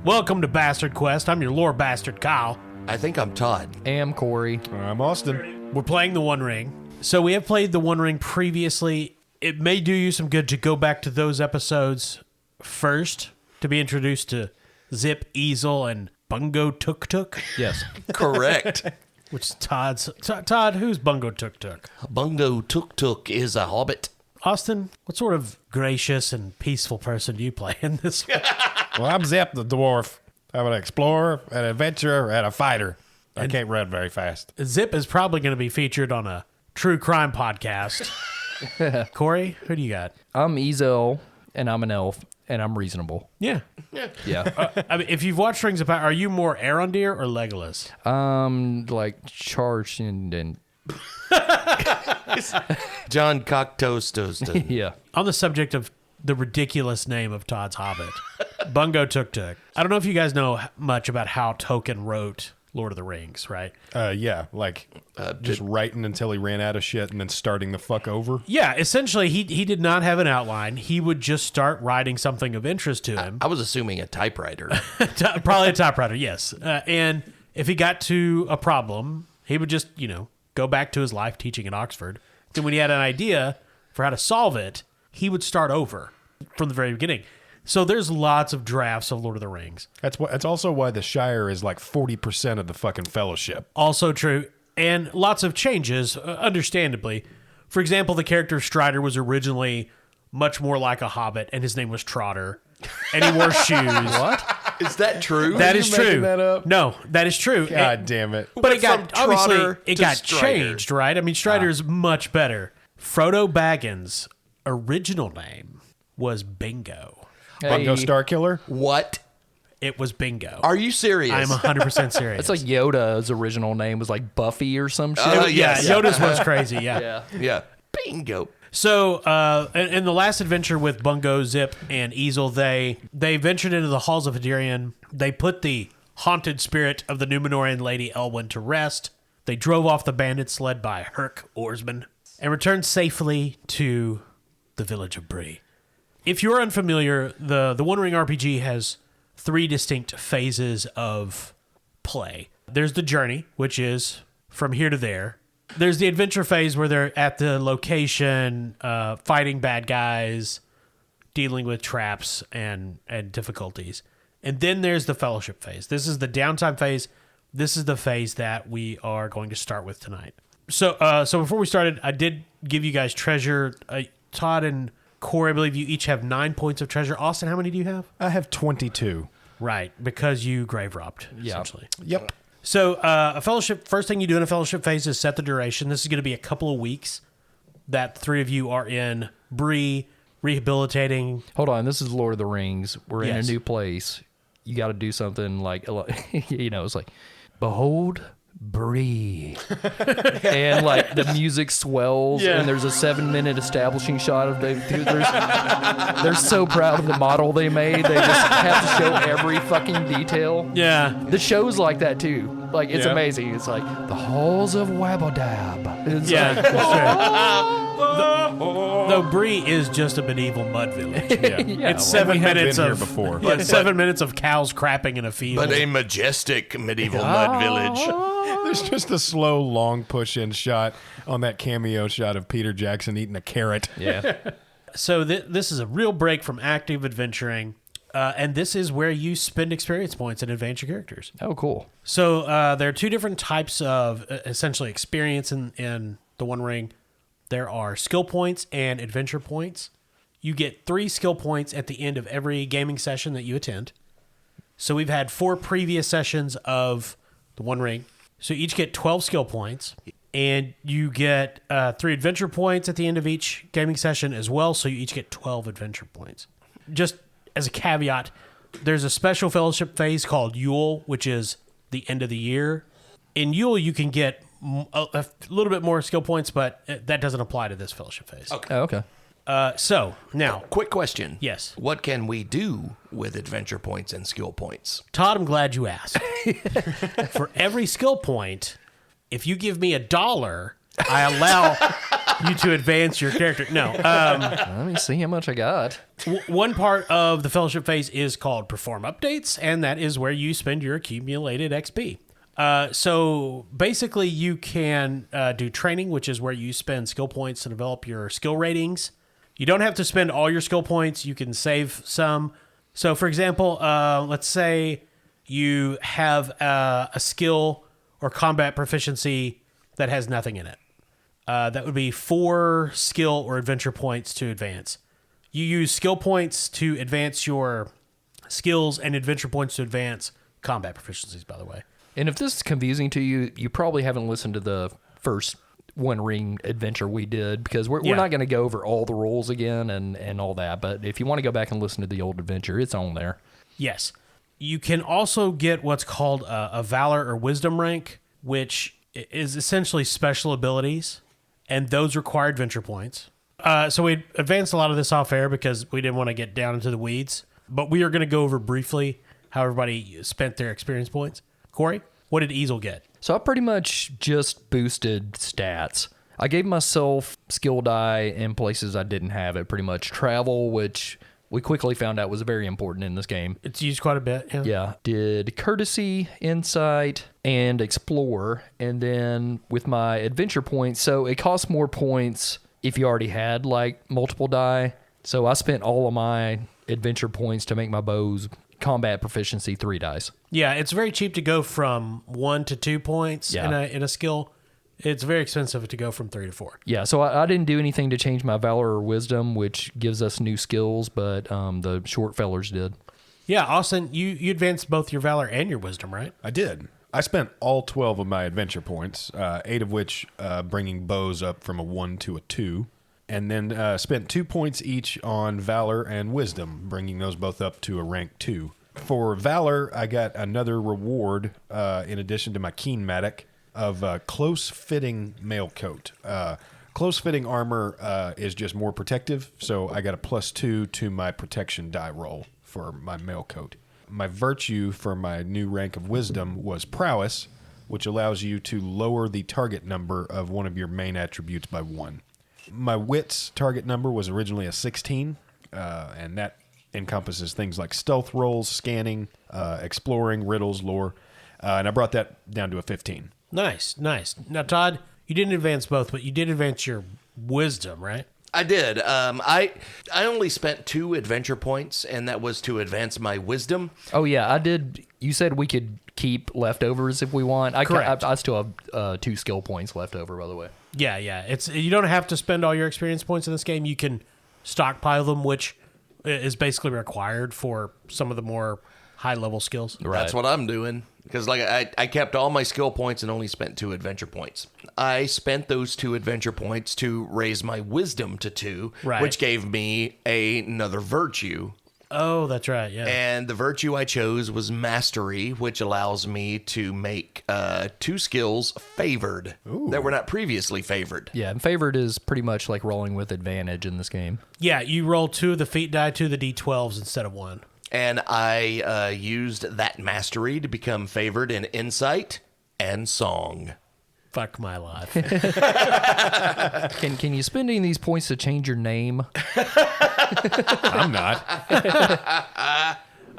Welcome to Bastard Quest. I'm your lore bastard, Kyle. I think I'm Todd. I'm Corey. I'm Austin. We're playing the One Ring. So we have played the One Ring previously. It may do you some good to go back to those episodes first to be introduced to Zip, Easel, and Bungo Tuk Tuk. Yes. Correct. Which is Todd's. Todd, who's Bungo Tuk Tuk? Bungo Tuk Tuk is a hobbit. Austin, what sort of gracious and peaceful person do you play in this one? Well, I'm Zip the dwarf. I'm an explorer, an adventurer, and a fighter. I can't run very fast. Zip is probably going to be featured on a true crime podcast. Corey, who do you got? I'm Ezel, and I'm an elf, and I'm reasonable. Yeah. Yeah. I mean, if you've watched Rings of Power, are you more Arondir or Legolas? Like charged and John Cocktoast. yeah. On the subject of the ridiculous name of Todd's Hobbit, Bungo Tuk Tuk. I don't know if you guys know much about how Tolkien wrote Lord of the Rings, right? Yeah, like just writing until he ran out of shit and then starting the fuck over. Yeah, essentially, he did not have an outline. He would just start writing something of interest to him. I was assuming a typewriter. Probably a typewriter, yes. And if he got to a problem, he would just, go back to his life teaching at Oxford. Then when he had an idea for how to solve it, he would start over from the very beginning. So there's lots of drafts of Lord of the Rings. That's also why the Shire is like 40% of the fucking Fellowship. Also true. And lots of changes, understandably. For example, the character Strider was originally much more like a hobbit, and his name was Trotter. And he wore shoes. What? Is that true? That is making true. that up? No, that is true. God damn it. But it got, From Trotter obviously, it to got Strider. changed, right? I mean, Strider's much better. Frodo Baggins' original name was Bingo. Bungo Hey, Starkiller? What? It was Bingo. Are you serious? I'm 100% serious. It's like Yoda's original name was like Buffy or some shit. yes. Yoda's was crazy, yeah. Yeah. Yeah. Bingo. So, in the last adventure with Bungo, Zip, and Easel, they ventured into the halls of Hadirian. They put the haunted spirit of the Númenórean Lady Elwyn to rest. They drove off the bandits led by Herc Oarsman and returned safely to the village of Bree. If you're unfamiliar, the One Ring RPG has 3 distinct phases of play. There's the journey, which is from here to there. There's the adventure phase where they're at the location, fighting bad guys, dealing with traps and difficulties. And then there's the fellowship phase. This is the downtime phase. This is the phase that we are going to start with tonight. So before we started, I did give you guys treasure. Todd and Corey, I believe you each have 9 points of treasure. Austin, how many do you have? I have 22. Right, because you grave robbed, Yeah. essentially. Yep. So a fellowship, first thing you do in a fellowship phase is set the duration. This is going to be a couple of weeks that the 3 of you are in Bree, rehabilitating. Hold on. This is Lord of the Rings. We're in Yes. a new place. You got to do something like, it's like, behold, Bree. And like the music swells and there's a 7-minute establishing shot of them. Dude, they're so proud of the model they made. They just have to show every fucking detail. Yeah. The show's like that too. Like it's Yeah. amazing. It's like the halls of Wabbledab. It's Yeah, like, that's true. Though Bree is just a medieval mud village. Yeah. Yeah, It's well, 7 we have minutes been here of before. Yeah, 7 minutes of cows crapping in a field. But a majestic medieval mud village. There's just a slow, long push-in shot on that cameo shot of Peter Jackson eating a carrot. yeah. So this is a real break from active adventuring, and this is where you spend experience points and advance your characters. Oh, cool. So there are 2 different types of essentially experience in the One Ring. There are skill points and adventure points. You get 3 skill points at the end of every gaming session that you attend. So we've had 4 previous sessions of the One Ring. So you each get 12 skill points, and you get 3 adventure points at the end of each gaming session as well. So you each get 12 adventure points. Just as a caveat, there's a special fellowship phase called Yule, which is the end of the year. In Yule, you can get a little bit more skill points, but that doesn't apply to this fellowship phase. Okay. Oh, okay. So now, Quick question. Yes. What can we do with adventure points and skill points? Todd, I'm glad you asked. For every skill point, if you give me $1, I allow you to advance your character. No. Let me see how much I got. One part of the fellowship phase is called perform updates, and that is where you spend your accumulated XP. So basically you can do training, which is where you spend skill points to develop your skill ratings. You don't have to spend all your skill points. You can save some. So for example, let's say you have a skill or combat proficiency that has nothing in it. That would be 4 skill or adventure points to advance. You use skill points to advance your skills and adventure points to advance combat proficiencies, by the way. And if this is confusing to you, you probably haven't listened to the first One Ring adventure we did, because we're not going to go over all the rules again and all that. But if you want to go back and listen to the old adventure, it's on there. Yes. You can also get what's called a Valor or Wisdom rank, which is essentially special abilities, and those require adventure points. So we advanced a lot of this off air because we didn't want to get down into the weeds, but we are going to go over briefly how everybody spent their experience points. Corey, what did Easel get? So I pretty much just boosted stats. I gave myself skill die in places I didn't have it, pretty much. Travel, which we quickly found out was very important in this game. It's used quite a bit. Yeah. Did courtesy, insight, and explore. And then with my adventure points, so it costs more points if you already had like multiple die. So I spent all of my adventure points to make my bows combat proficiency 3 dice. Yeah, it's very cheap to go from 1 to 2 points in a skill. It's very expensive to go from 3 to 4. Yeah, so I didn't do anything to change my Valor or Wisdom, which gives us new skills, but the short fellers did. Yeah, Austin, you advanced both your Valor and your Wisdom, right? I did. I spent all 12 of my adventure points, 8 of which bringing bows up from a 1 to a 2, and then spent 2 points each on Valor and Wisdom, bringing those both up to a rank 2. For Valor, I got another reward in addition to my Keenmatic of close-fitting mail coat. Close-fitting armor is just more protective, so I got a +2 to my protection die roll for my mail coat. My virtue for my new rank of Wisdom was Prowess, which allows you to lower the target number of one of your main attributes by 1. My Wits target number was originally a 16, and that encompasses things like stealth rolls, scanning, exploring, riddles, lore, and I brought that down to a 15. Nice. Now, Todd, you didn't advance both, but you did advance your Wisdom, right? I did. I only spent 2 adventure points, and that was to advance my Wisdom. Oh, yeah, I did. You said we could keep leftovers if we want. Correct. I still have 2 skill points left over, by the way. Yeah. You don't have to spend all your experience points in this game. You can stockpile them, which is basically required for some of the more high-level skills. Right. That's what I'm doing. Because I kept all my skill points and only spent 2 adventure points. I spent those 2 adventure points to raise my Wisdom to 2, right, which gave me another virtue. Oh, that's right, yeah. And the virtue I chose was Mastery, which allows me to make 2 skills favored that were not previously favored. Yeah, and favored is pretty much like rolling with advantage in this game. Yeah, you roll 2 of the feat die, 2 of the d12s instead of 1. And I used that Mastery to become favored in Insight and Song. Fuck my life. Can you spend any of these points to change your name? I'm not.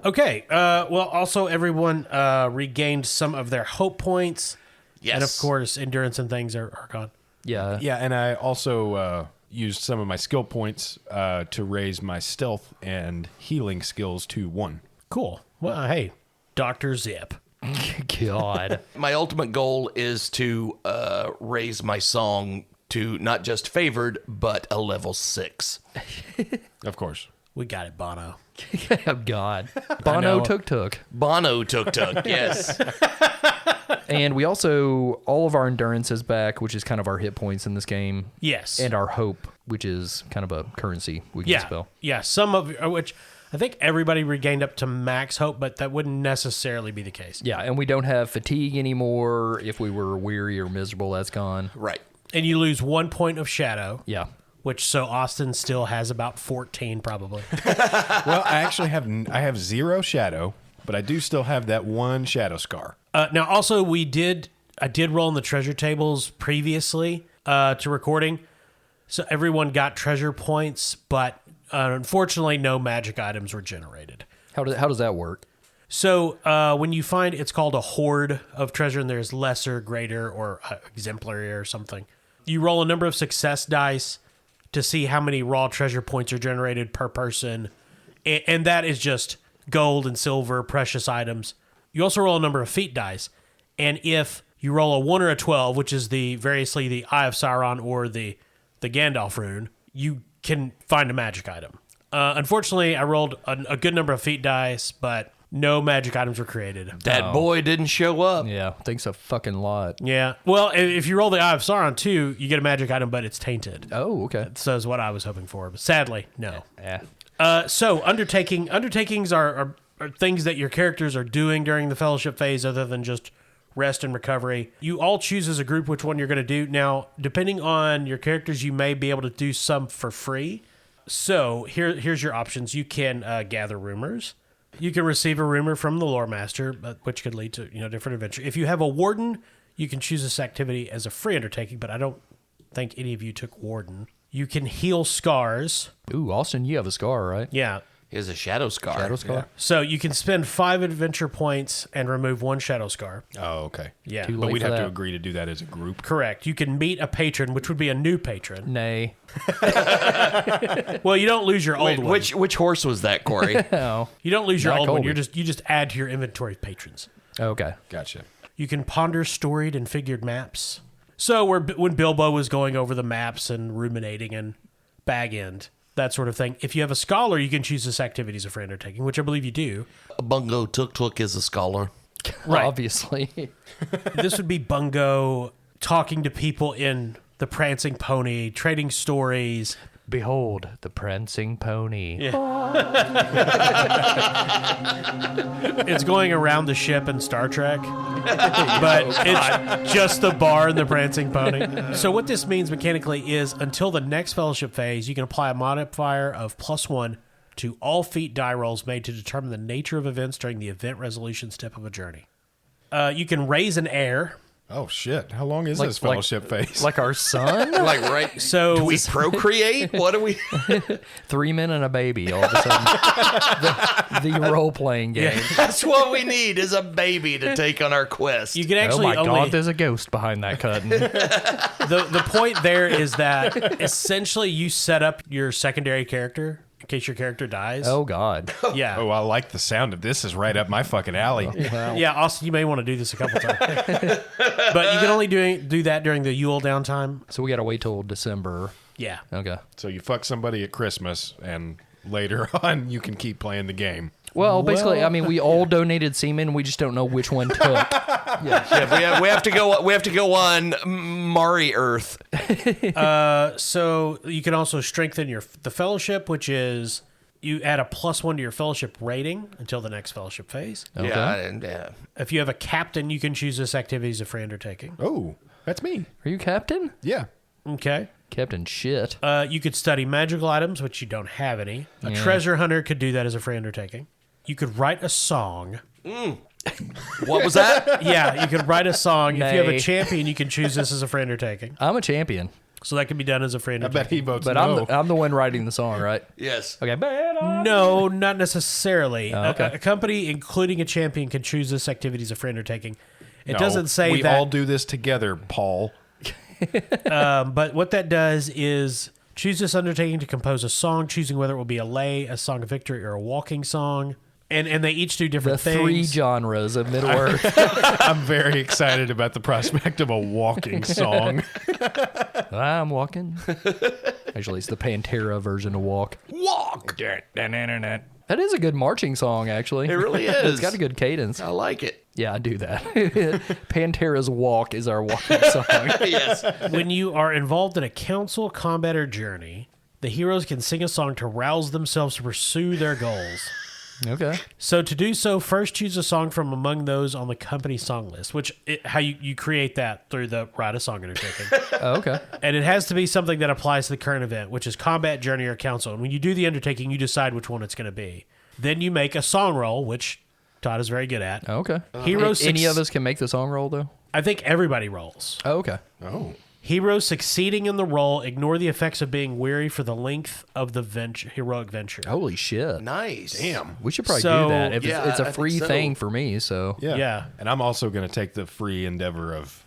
Okay. Well, also everyone regained some of their hope points. Yes. And of course, endurance and things are gone. Yeah. Yeah, and I also used some of my skill points to raise my stealth and healing skills to 1. Cool. Well, hey, Dr. Zip. God. My ultimate goal is to raise my Song to not just favored, but a level 6. Of course. We got it, Bono. Oh, God. Bono Tuk. Bono Tuk, yes. And we also, all of our endurance is back, which is kind of our hit points in this game. Yes. And our hope, which is kind of a currency we can spell. Yeah, some of which I think everybody regained up to max hope, but that wouldn't necessarily be the case. Yeah, and we don't have fatigue anymore. If we were weary or miserable, that's gone. Right. And you lose 1 point of shadow. Yeah. Which, so Austin still has about 14 probably. Well, I actually have 0 shadow, but I do still have that 1 shadow scar. Now, also, I did roll in the treasure tables previously to recording. So everyone got treasure points, but unfortunately, no magic items were generated. How does that work? So when you find, it's called a hoard of treasure, and there's lesser, greater, or exemplary or something. You roll a number of success dice to see how many raw treasure points are generated per person, and that is just gold and silver, precious items. You also roll a number of feat dice, and if you roll a 1 or a 12, which is variously the Eye of Sauron or the Gandalf rune, you can find a magic item. Unfortunately, I rolled a good number of feat dice, but no magic items were created. That boy didn't show up. Yeah, thanks a fucking lot. Yeah. Well, if you roll the Eye of Sauron too, you get a magic item, but it's tainted. Oh, okay. So is what I was hoping for, but sadly, no. Yeah. So undertakings are things that your characters are doing during the fellowship phase other than just rest and recovery. You all choose as a group which one you're going to do. Now, depending on your characters, you may be able to do some for free. So here's your options. You can gather rumors. You can receive a rumor from the lore master, which could lead to different adventure. If you have a warden, you can choose this activity as a free undertaking, but I don't think any of you took warden. You can heal scars. Ooh, Austin, you have a scar, right? Yeah. He has a shadow scar. Shadow scar? Yeah. So you can spend 5 adventure points and remove 1 shadow scar. Oh, okay. Yeah. Too But late we'd for have to that. agree to do that as a group. Correct. You can meet a patron, which would be a new patron. Nay. Well, you don't lose your old Wait, one. which horse was that, Corey? Oh. You don't lose your Not old one. Colby. You just add to your inventory of patrons. Okay. Gotcha. You can ponder storied and figured maps. So when Bilbo was going over the maps and ruminating and Bag End, that sort of thing. If you have a scholar, you can choose this activity as a free undertaking, which I believe you do. Bungo Tuk is a scholar. Right. Obviously. This would be Bungo talking to people in the Prancing Pony, trading stories. Behold, the prancing pony. It's going around the ship in Star Trek, but it's just the bar and the Prancing Pony. So what this means mechanically is until the next fellowship phase, you can apply a modifier of +1 to all feat die rolls made to determine the nature of events during the event resolution step of a journey. You can raise an heir. Oh, shit. How long is this fellowship phase? Like our son? Like, right? So Do we procreate? What do we? 3 men and a baby all of a sudden. the role-playing game. That's what we need is a baby to take on our quest. you can Oh actually my only God, there's a ghost behind that curtain. the point there is that essentially you set up your secondary character in case your character dies. Oh God. Yeah. Oh, I like the sound of this. Is right up my fucking alley. Yeah, Austin, you may want to do this a couple times. But you can only do that during the Yule downtime. So we got to wait till December. Yeah. Okay. So you fuck somebody at Christmas, and later on you can keep playing the game. Well, basically, I mean, we all donated semen. We just don't know which one took. Yeah, we have to go on Mari Earth. So you can also strengthen the fellowship, which is you add a +1 to your fellowship rating until the next fellowship phase. Okay. Yeah, and If you have a captain, you can choose this activity as a free undertaking. Oh, that's me. Are you captain? Yeah. Okay. Captain shit. You could study magical items, which you don't have any. A Yeah. treasure hunter could do that as a free undertaking. You could write a song. what was that? Yeah, you could write a song. If you have a Nay. champion, you can choose this as a free undertaking. I'm a champion, So that can be done as a free I undertaking. bet he votes but no. I'm the one writing the song, right? Yes. Okay. No, not necessarily. okay. A company, including a champion, can choose this activity as a free undertaking. It No, doesn't say we that. all do this together, Paul. But what that does is choose this undertaking to compose a song, choosing whether it will be a lay, a song of victory, or a walking song. And they each do The different 3 things. genres of Middle Earth. I'm very excited about the prospect of a walking song. I'm walking. Actually, it's the Pantera version of Walk. Walk. That is a good marching song, actually. It really is. It's got a good cadence. I like it. Yeah, I do that. Pantera's Walk is our walking song. Yes. When you are involved in a council, combat, or journey, the heroes can sing a song to rouse themselves to pursue their goals. Okay. So to do so, first choose a song from among those on the company song list, how you create that through the write a song undertaking. Oh, okay. And it has to be something that applies to the current event, which is combat, journey, or council. And when you do the undertaking, you decide which one it's going to be. Then you make a song roll, which Todd is very good at. Okay. Heroes Any six- of us can make the song roll, though? I think everybody rolls. Oh, okay. Oh. Heroes succeeding in the role ignore the effects of being weary for the length of the heroic venture. Holy shit. Nice. Damn. We should probably So- do that. If Yeah, it's I a think free so. thing for me, so. Yeah. And I'm also going to take the free endeavor of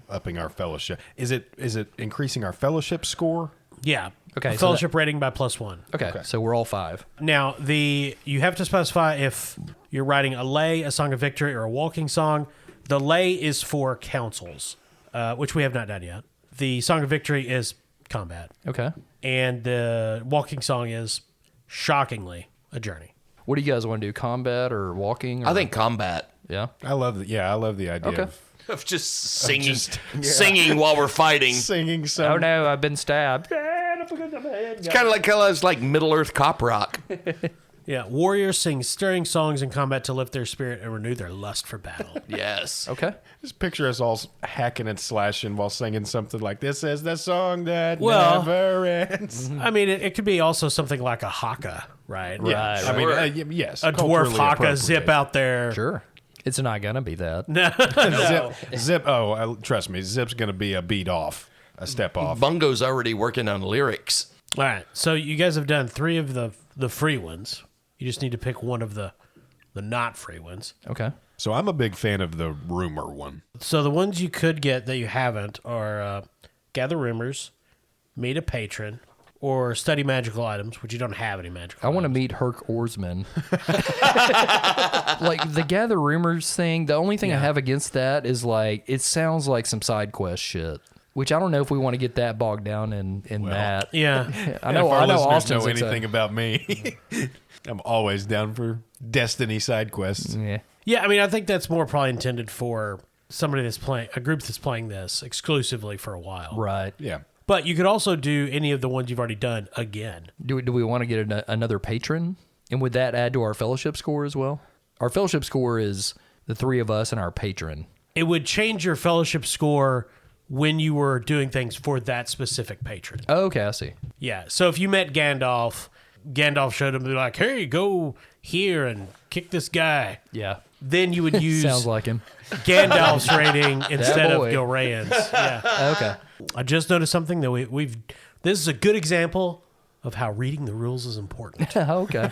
upping our fellowship. Is it increasing our fellowship score? Yeah. Okay, A so fellowship rating by +1. Okay, so we're all 5. Now, you have to specify if you're writing a lay, a song of victory, or a walking song. The lay is for councils, which we have not done yet. The song of victory is combat. Okay. And the walking song is, shockingly, a journey. What do you guys want to do? Combat or walking? Or? I think combat. Yeah. I love the idea Okay. Of just singing, singing while we're fighting. singing some. Oh no, I've been stabbed. It's kind of like Middle Earth cop rock. Yeah, warriors sing stirring songs in combat to lift their spirit and renew their lust for battle. Yes. Okay. Just picture us all hacking and slashing while singing something like "This is the song that Well- never ends." I mean, it could be also something like a haka, right? Right. I mean, Right. yes, A dwarf culturally haka appropriate. zip out there. Sure. It's not gonna be that. Zip. Oh, trust me, Zip's going to be a beat off, a step off. Bungo's already working on lyrics. All right, so you guys have done 3 of the free ones. You just need to pick one of the not free ones. Okay. So I'm a big fan of the rumor one. So the ones you could get that you haven't are gather rumors, meet a patron, or study magical items, which you don't have any magical I want to items. meet Herc Oarsman. Like the gather rumors thing, the only thing I have against that is like it sounds like some side quest shit. Which I don't know if we want to get that bogged down in that. Yeah. I know If our listeners Austin's know anything about me, I'm always down for Destiny side quests. Yeah. Yeah, I mean, I think that's more probably intended for somebody that's playing, a group that's playing this exclusively for a while. Right. Yeah. But you could also do any of the ones you've already done again. Do we want to get another patron? And would that add to our fellowship score as well? Our fellowship score is the 3 of us and our patron. It would change your fellowship score when you were doing things for that specific patron. Oh, okay, I see. Yeah. So if you met Gandalf showed him, they're like, hey, go here and kick this guy. Yeah. Then you would use Sounds like him. Gandalf's rating instead of boy. Gilraen's. Yeah. Okay. I just noticed something that we've. This is a good example of how reading the rules is important. Okay.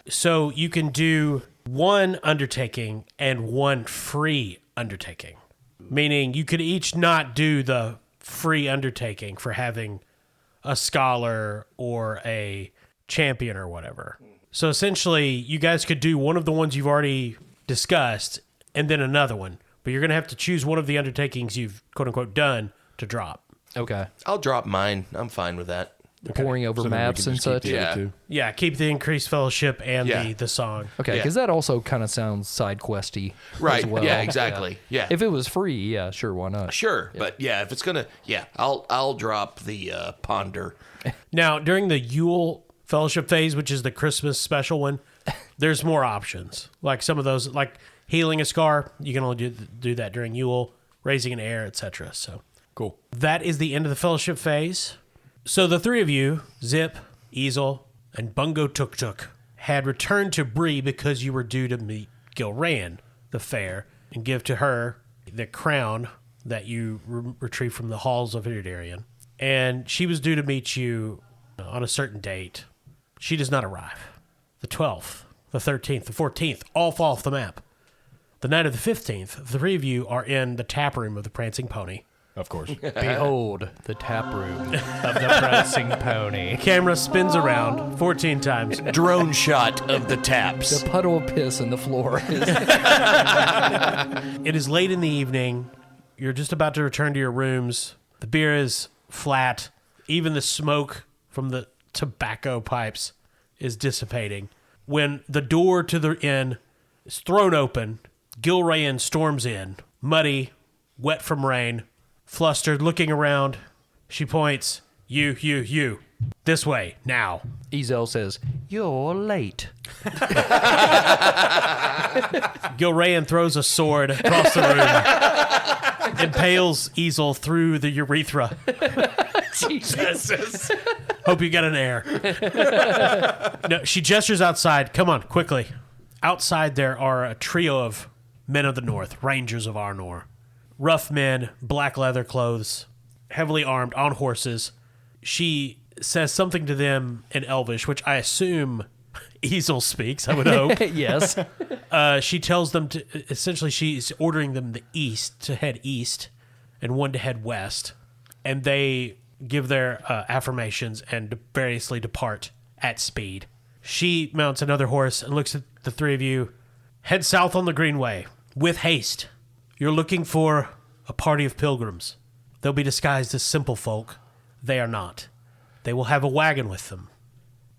So you can do one undertaking and one free undertaking, meaning you could each not do the free undertaking for having a scholar or a champion or whatever. So essentially, you guys could do one of the ones you've already discussed and then another one, but you're going to have to choose one of the undertakings you've quote unquote done to drop. Okay. I'll drop mine. I'm fine with that. Pouring over So then we maps can and just keep such. the Yeah. other two. Yeah, keep the increased fellowship and Yeah. the song. Okay, Yeah. because that also kind of sounds side questy. Right. As well. Yeah, exactly. Yeah. If it was free, yeah, sure, why not? Sure. But yeah, if it's going to, I'll drop the ponder. Now, during the Yule fellowship phase, which is the Christmas special one, there's more options. Like some of those, like healing a scar, you can only do that during Yule, raising an heir, etc. So Cool. that is the end of the fellowship phase. So the 3 of you, Zip, Easel, and Bungo Tuk Tuk, had returned to Bree because you were due to meet Gilraen the Fair and give to her the crown that you retrieved from the halls of Idarian. And she was due to meet you on a certain date. She does not arrive. The 12th, the 13th, the 14th all fall off the map. The night of the 15th, the 3 of you are in the tap room of the Prancing Pony. Of course. Behold, the tap room of the Prancing Pony. Camera spins around 14 times. Drone shot of the taps. The puddle of piss in the floor. It is late in the evening. You're just about to return to your rooms. The beer is flat. Even the smoke from the tobacco pipes is dissipating. When the door to the inn is thrown open, Gilraen storms in, muddy, wet from rain, flustered, looking around. She points, you. This way, now. Ezel says, "You're late." Gilraen throws a sword across the room, impales Easel through the urethra. Jesus. Hope you got an heir. No, she gestures outside. Come on, quickly. Outside there are a trio of men of the north, rangers of Arnor. Rough men, black leather clothes, heavily armed on horses. She says something to them in Elvish, which I assume Easel speaks, I would hope. Yes. She tells them to, essentially, she's ordering them to head east and one to head west. And they give their affirmations and variously depart at speed. She mounts another horse and looks at the three of you. Head south on the Greenway, with haste. You're looking for a party of pilgrims. They'll be disguised as simple folk. They are not. They will have a wagon with them.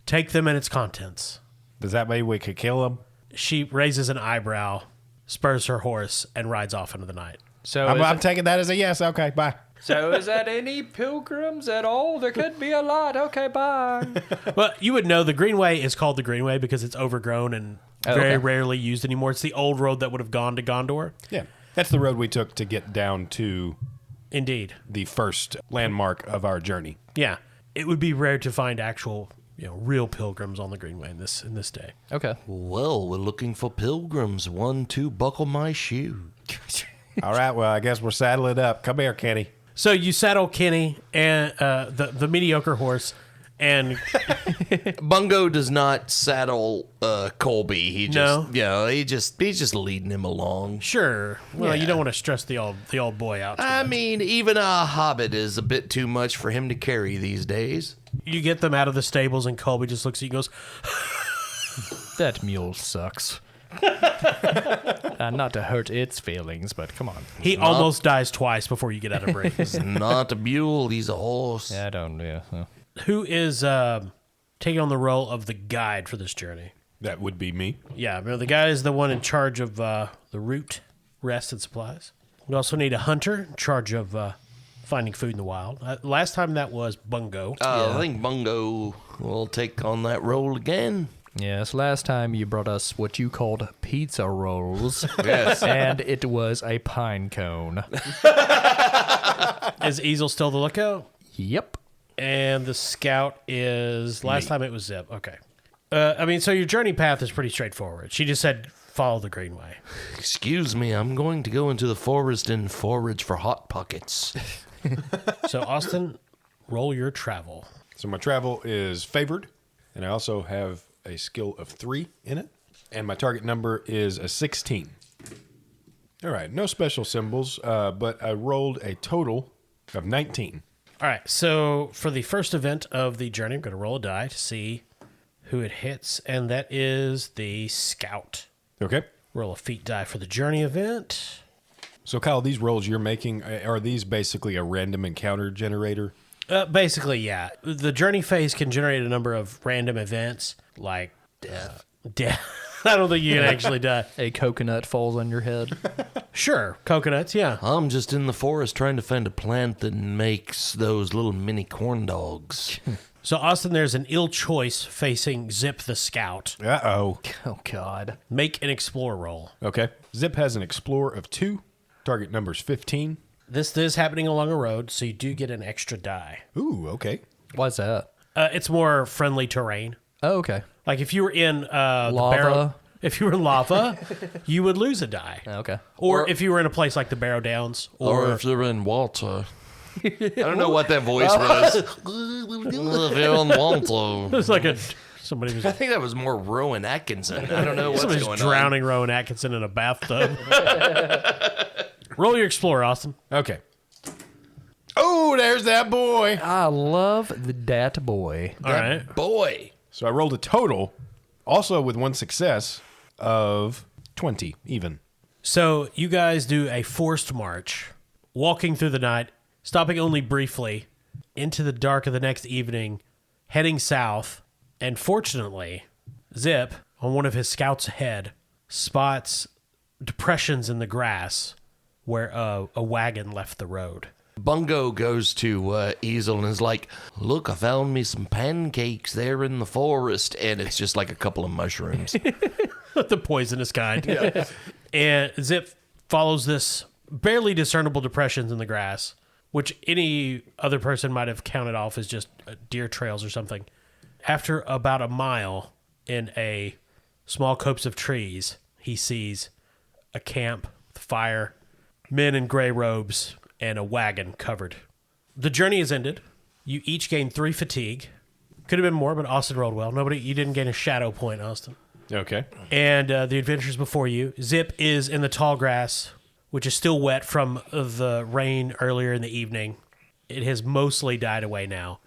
Take them and its contents. Does that mean we could kill them? She raises an eyebrow, spurs her horse, and rides off into the night. So I'm taking that as a yes. Okay, bye. So is that any pilgrims at all? There could be a lot. Okay, bye. Well, you would know the Greenway is called the Greenway because it's overgrown and very rarely used anymore. It's the old road that would have gone to Gondor. Yeah, that's the road we took to get down to Indeed. the first landmark of our journey. Yeah. It would be rare to find actual, real pilgrims on the Greenway in this day. Okay. Well, we're looking for pilgrims. 1, 2, buckle my shoe. All right, well, I guess we're saddling up. Come here, Kenny. So you saddle Kenny and the mediocre horse, and Bungo does not saddle Colby. He just, No? he's just leading him along. sure, well, you Yeah. don't want to stress the old boy out. I mean, even a hobbit is a bit too much for him to carry these days. You get them out of the stables, and Colby just looks at you and goes, That mule sucks. Not to hurt its feelings, but come on. he almost dies twice before you get out of breath. He's not a mule, he's a horse. Yeah, I don't. Yeah. Who is taking on the role of the guide for this journey? That would be me. Yeah, the guide is the one in charge of the route, rest, and supplies. We also need a hunter in charge of finding food in the wild. Last time that was Bungo. I think Bungo will take on that role again. Yes, last time you brought us what you called pizza rolls. Yes. And it was a pine cone. Is Easel still the lookout? Yep. And the scout is... Last time it was Zip. Okay. So your journey path is pretty straightforward. She just said, follow the Greenway. Excuse me, I'm going to go into the forest and forage for hot pockets. So, Austin, roll your travel. So my travel is favored, and I also have a skill of 3 in it, and my target number is a 16. All right, no special symbols, but I rolled a total of 19. All right, so for the first event of the journey, I'm going to roll a die to see who it hits, and that is the scout. Okay. Roll a feat die for the journey event. So Kyle, these rolls you're making, are these basically a random encounter generator? Basically, yeah. The journey phase can generate a number of random events, like death. I don't think you can actually die. A coconut falls on your head. Sure, coconuts, yeah. I'm just in the forest trying to find a plant that makes those little mini corn dogs. So, Austin, there's an ill choice facing Zip the Scout. Uh-oh. Oh, God. Make an explore roll. Okay. Zip has an explorer of 2. Target number's 15. This is happening along a road, so you do get an extra die. Ooh, okay. Why's that? It's more friendly terrain. Oh, okay. Like if you were in Lava? the barrow, if you were in lava, you would lose a die. Okay. Or if you were in a place like the Barrow Downs, Or if you're in water. I don't know what that voice was. If you're in water. it's like somebody was I think that was more Rowan Atkinson. I don't know what's somebody's going drowning Rowan Atkinson in a bathtub. Roll your explorer, Austin. Okay. Oh, there's that boy. I love that boy. All right. on. Boy. So I rolled a total, also with 1 success, of 20 even. So you guys do a forced march, walking through the night, stopping only briefly, into the dark of the next evening, heading south, and fortunately, Zip, on one of his scouts ahead, spots depressions in the grass where a wagon left the road. Bungo goes to Easel and is like, look, I found me some pancakes there in the forest. And it's just like a couple of mushrooms. The poisonous kind. Yeah. And Zip follows this barely discernible depressions in the grass, which any other person might have counted off as just deer trails or something. After about a mile in a small copse of trees, he sees a camp with fire, men in gray robes, and a wagon covered the journey is ended. You each gain 3 fatigue. Could have been more, but Austin rolled well. You didn't gain a shadow point, Austin. Okay. And the adventures before you. Zip is in the tall grass, which is still wet from the rain earlier in the evening. It has mostly died away now.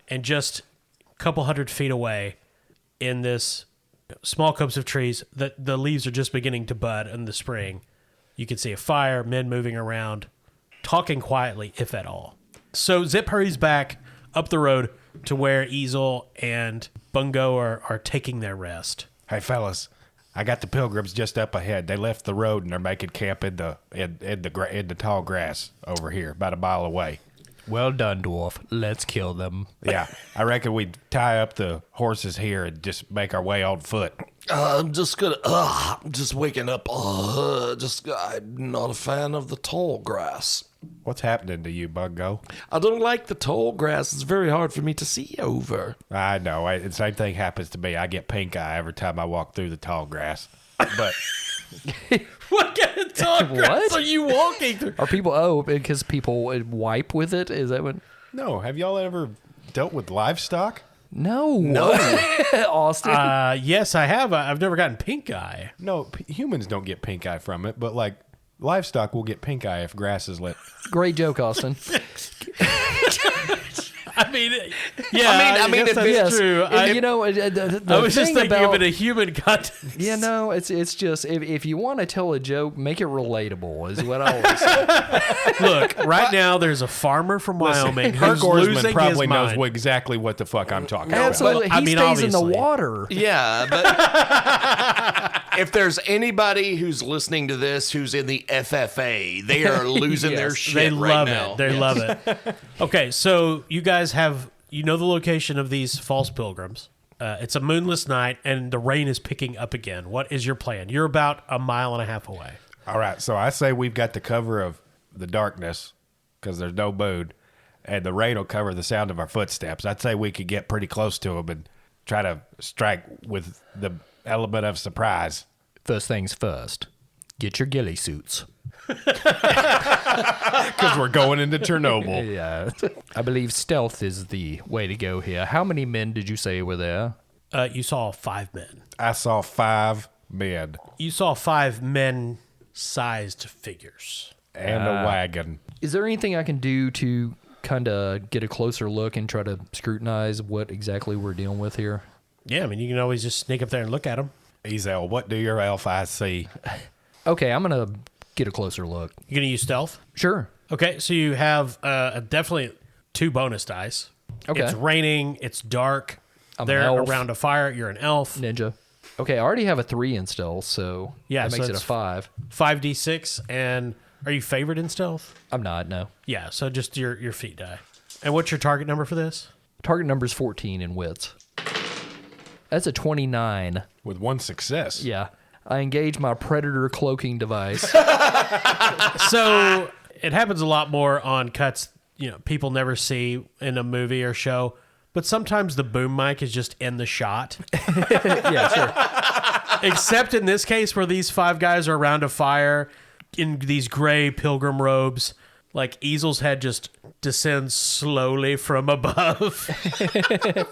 And just a couple 100 feet away in this small copse of trees, the leaves are just beginning to bud in the spring. You can see a fire, men moving around, talking quietly, if at all. So Zip hurries back up the road to where Easel and Bungo are taking their rest. Hey, fellas, I got the pilgrims just up ahead. They left the road and they're making camp in the tall grass over here, about a mile away. Well done, dwarf. Let's kill them. Yeah, I reckon we tie up the horses here and just make our way on foot. I'm just gonna. I'm just waking up. I'm not a fan of the tall grass. What's happening to you, Bungo? I don't like the tall grass. It's very hard for me to see over. I know. The same thing happens to me. I get pink eye every time I walk through the tall grass. But What kind of tall grass are you walking through? Are people, because people wipe with it? Is that what? no, have y'all ever dealt with livestock? No. Austin. Yes, I have. I've never gotten pink eye. No, humans don't get pink eye from it, but like livestock will get pink eye if grass is lit. Great joke, Austin. I mean, yeah. I mean, guess that's true. I was just thinking of it in a human context. Yeah, no, it's just if you want to tell a joke, make it relatable. Is what I always say. Look, right now there's a farmer from Wyoming Kirk who's Orsman losing probably his knows mind. exactly what the fuck I'm talking about. Absolutely, Well, I he mean, stays in the obviously. water. Yeah, but if there's anybody who's listening to this who's in the FFA, they are losing their shit They right love now. it. They love it. Okay, so you guys you know the location of these false pilgrims. It's a moonless night, and the rain is picking up again. What is your plan? You're about a mile and a half away. All right, so I say we've got the cover of the darkness because there's no moon, and the rain will cover the sound of our footsteps. I'd say we could get pretty close to them and try to strike with the element of surprise. First things first, get your ghillie suits. Because we're going into Chernobyl. Yeah, I believe stealth is the way to go here. How many men did you say were there? You saw 5 men. I saw 5 men You saw 5 men-sized figures. and a wagon. Is there anything I can do to kind of get a closer look and try to scrutinize what exactly we're dealing with here? Yeah, I mean, you can always just sneak up there and look at them. Ezel, what do your elf eyes see? Okay, I'm gonna get a closer look. You gonna use stealth? Sure. Okay, so you have definitely 2 bonus dice. Okay. It's raining. It's dark. I'm They're an elf. around a fire. You're an elf. Ninja. Okay, I already have a 3 in stealth, so Yeah, that so makes it a it's 5. 5d6. And are you favored in stealth? I'm not, no. Yeah, so just your feet die. And what's your target number for this? Target number's 14 in wits. That's a 29. With 1 success. Yeah. I engage my predator cloaking device. So it happens a lot more on cuts, people never see in a movie or show. But sometimes the boom mic is just in the shot. Yeah, sure. Except in this case where these 5 guys are around a fire in these gray pilgrim robes. Like Easel's head just descends slowly from above.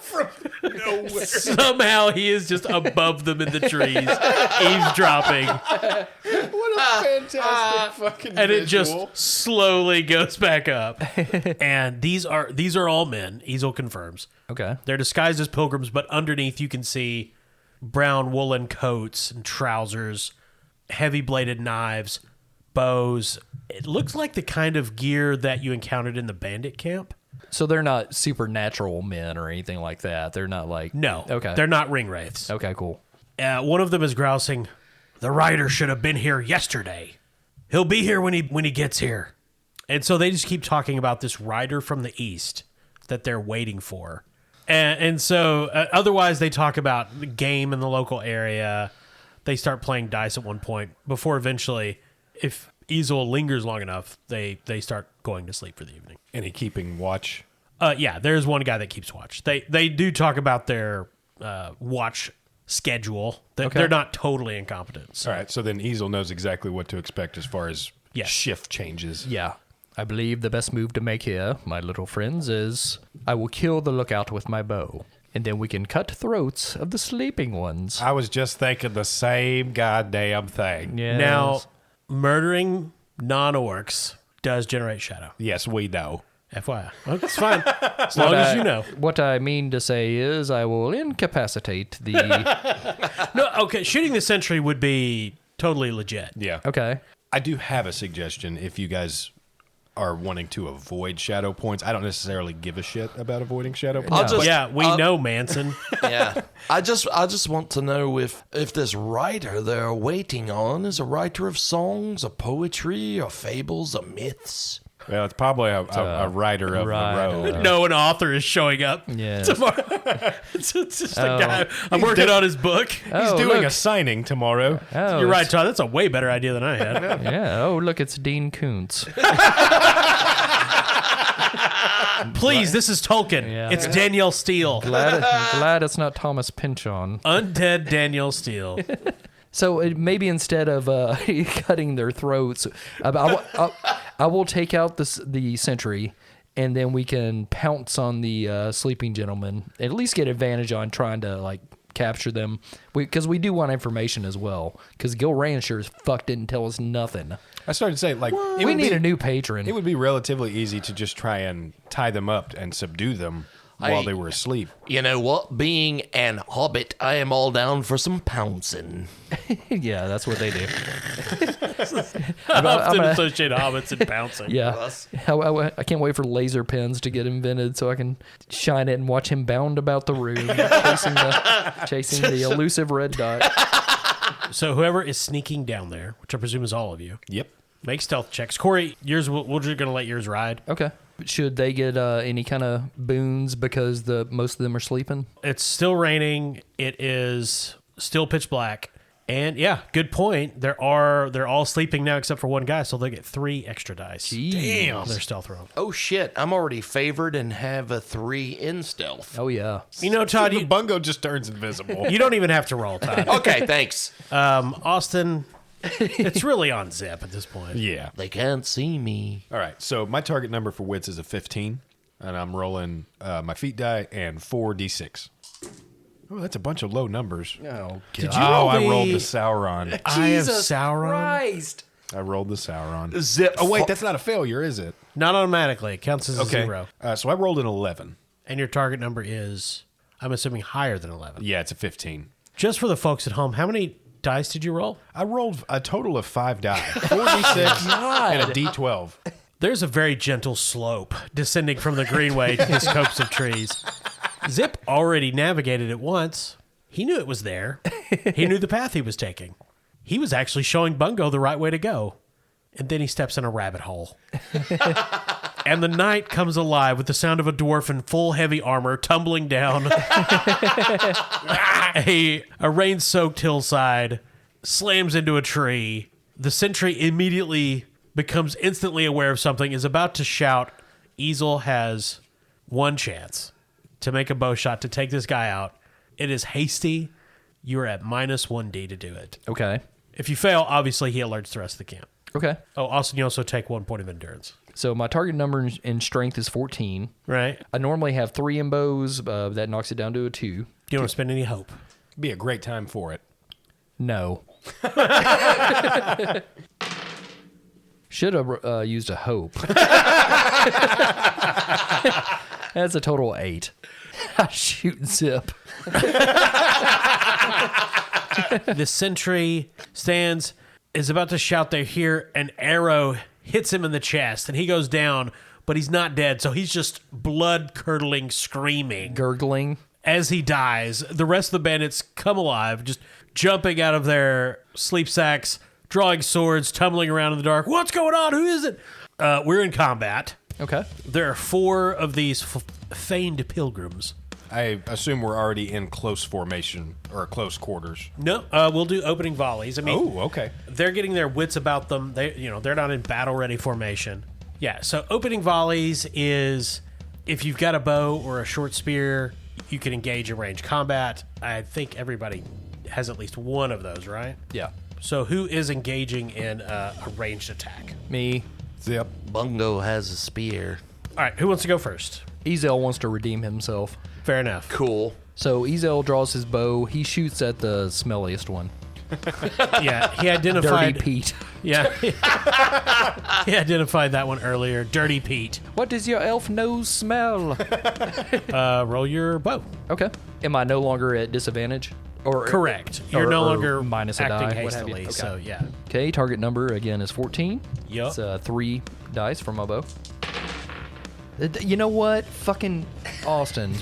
From nowhere. Somehow he is just above them in the trees, eavesdropping. What a fantastic fucking And it just slowly goes back up. And these are all men, Easel confirms. Okay. They're disguised as pilgrims, but underneath you can see brown woolen coats and trousers, heavy bladed knives, bows. It looks like the kind of gear that you encountered in the bandit camp. So they're not supernatural men or anything like that. They're not like... No. Okay. They're not ring wraiths. Okay, cool. One of them is grousing, "The rider should have been here yesterday. He'll be here when he gets here." And so they just keep talking about this rider from the east that they're waiting for. And so otherwise they talk about the game in the local area. They start playing dice at one point before eventually, if Easel lingers long enough, they start going to sleep for the evening. Any keeping watch? Yeah, there's one guy that keeps watch. They do talk about their watch schedule. They're not totally incompetent. So. All right, so then Easel knows exactly what to expect as far as Yes. shift changes. Yeah. I believe the best move to make here, my little friends, is I will kill the lookout with my bow. And then we can cut throats of the sleeping ones. I was just thinking the same goddamn thing. Yes. Now, murdering non-orcs does generate shadow. Yes, we know. FYI. Well, it's fine. As long as you know. What I mean to say is I will incapacitate the... No, okay, shooting the sentry would be totally legit. Yeah. Okay. I do have a suggestion if you guys are wanting to avoid shadow points. I don't necessarily give a shit about avoiding shadow points. We know, Manson. Yeah. I just want to know if this writer they're waiting on is a writer of songs, or poetry, or fables, or myths. Well, it's probably a writer of the road. No, an author is showing up Yes. tomorrow. it's just a guy. I'm working on his book. He's doing a signing tomorrow. Oh, You're right, Todd. That's a way better idea than I had. Yeah. Oh, look, it's Dean Koontz. Please, this is Tolkien. Yeah. It's Danielle Steele. Glad it's not Thomas Pynchon. Undead Danielle Steele. So maybe instead of cutting their throats, I will take out the sentry, and then we can pounce on the sleeping gentleman. At least get advantage on trying to capture them, because we do want information as well. Because Gilraen sure as fuck didn't tell us nothing. I started to say, We need a new patron. It would be relatively easy to just try and tie them up and subdue them while they were asleep. You know what? Being an hobbit, I am all down for some pouncing. Yeah, that's what they do. I often associate hobbits and pouncing. Yeah, I can't wait for laser pens to get invented so I can shine it and watch him bound about the room, chasing the elusive red dot. So whoever is sneaking down there, which I presume is all of you, Yep. make stealth checks. Corey, yours, we're just going to let yours ride. Okay. Should they get any kind of boons because most of them are sleeping? It's still raining. It is still pitch black. And yeah, good point. They're all sleeping now except for one guy, so they get 3 extra dice. Damn. Their stealth roll. Oh shit! I'm already favored and have a 3 in stealth. Oh, yeah. You know, Todd, The bungo just turns invisible. you don't even have to roll, Todd. Okay, thanks. Austin, it's really on Zip at this point. Yeah. They can't see me. All right. So my target number for wits is a 15, and I'm rolling my feet die and 4d6. Oh, that's a bunch of low numbers. Oh, God. Did you roll I rolled the Sauron. Eye of Sauron? Christ. I rolled the Sauron. Zip. Oh, wait, that's not a failure, is it? Not automatically. It counts as a 0. So I rolled an 11. And your target number is, I'm assuming, higher than 11. Yeah, it's a 15. Just for the folks at home, how many dice did you roll? I rolled a total of 5 die. 4d6 and a d12. There's a very gentle slope descending from the greenway to the scopes of trees. Zip already navigated it once. He knew it was there. He knew the path he was taking. He was actually showing Bungo the right way to go. And then he steps in a rabbit hole. And the night comes alive with the sound of a dwarf in full heavy armor tumbling down a rain-soaked hillside, slams into a tree. The sentry immediately becomes instantly aware of something, is about to shout. Easel has one chance to make a bow shot to take this guy out. It is hasty. You are at -1d to do it. Okay. If you fail, obviously he alerts the rest of the camp. Okay. Oh, Austin, you also take 1 point of endurance. So my target number in strength is 14. Right. I normally have 3 in bows. That knocks it down to a 2. Do you want to spend any hope? Be a great time for it. No. Should have used a hope. That's a total 8. I shoot Zip. The sentry stands, is about to shout. They hear an arrow hits him in the chest, and he goes down, but he's not dead, so he's just blood-curdling, screaming. Gurgling. As he dies, the rest of the bandits come alive, just jumping out of their sleep sacks, drawing swords, tumbling around in the dark. What's going on? Who is it? We're in combat. Okay. There are 4 of these feigned pilgrims. I assume we're already in close formation or close quarters. No, we'll do opening volleys. I mean, Oh, okay. they're getting their wits about them. They're not in battle-ready formation. Yeah, so opening volleys is if you've got a bow or a short spear, you can engage in range combat. I think everybody has at least one of those, right? Yeah. So who is engaging in a ranged attack? Me. Zip. Bungo has a spear. All right, who wants to go first? Ezel wants to redeem himself. Fair enough. Cool. So Ezel draws his bow. He shoots at the smelliest one. Yeah, he identified. Dirty Pete. Yeah, he identified that one earlier. Dirty Pete. What does your elf nose smell? Roll your bow. Okay. Am I no longer at disadvantage? Or Correct. You're no or longer minus a acting die, what have you. hastily. Okay. So yeah. Okay, target number again is 14. Yup. It's 3 dice from my bow. You know what? Fucking Austin.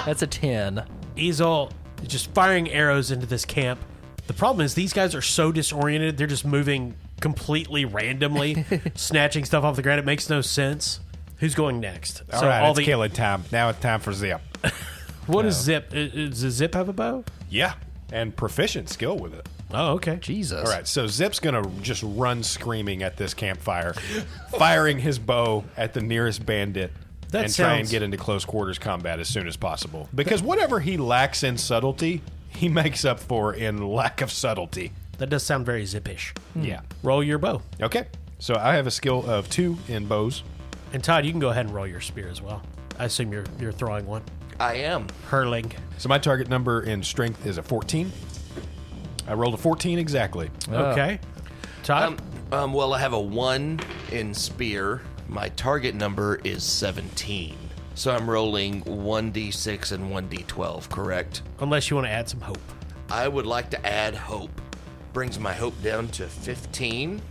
That's a 10. Ezel is just firing arrows into this camp. The problem is these guys are so disoriented. They're just moving completely randomly, snatching stuff off the ground. It makes no sense. Who's going next? All right, it's killing time. Now it's time for Zip. What is Zip? Does Zip have a bow? Yeah, and proficient skill with it. Oh, okay. Jesus. All right, so Zip's going to just run screaming at this campfire, firing his bow at the nearest bandit That and try and sounds- get into close quarters combat as soon as possible. Because whatever he lacks in subtlety, he makes up for in lack of subtlety. That does sound very Zippish. Yeah. Roll your bow. Okay, so I have a skill of 2 in bows. And Todd, you can go ahead and roll your spear as well. I assume you're throwing one. I am. Hurling. So my target number in strength is a 14. I rolled a 14 exactly. Okay. Todd? Well, I have a 1 in spear. My target number is 17. So I'm rolling 1d6 and 1d12, correct? Unless you want to add some hope. I would like to add hope. Brings my hope down to 15.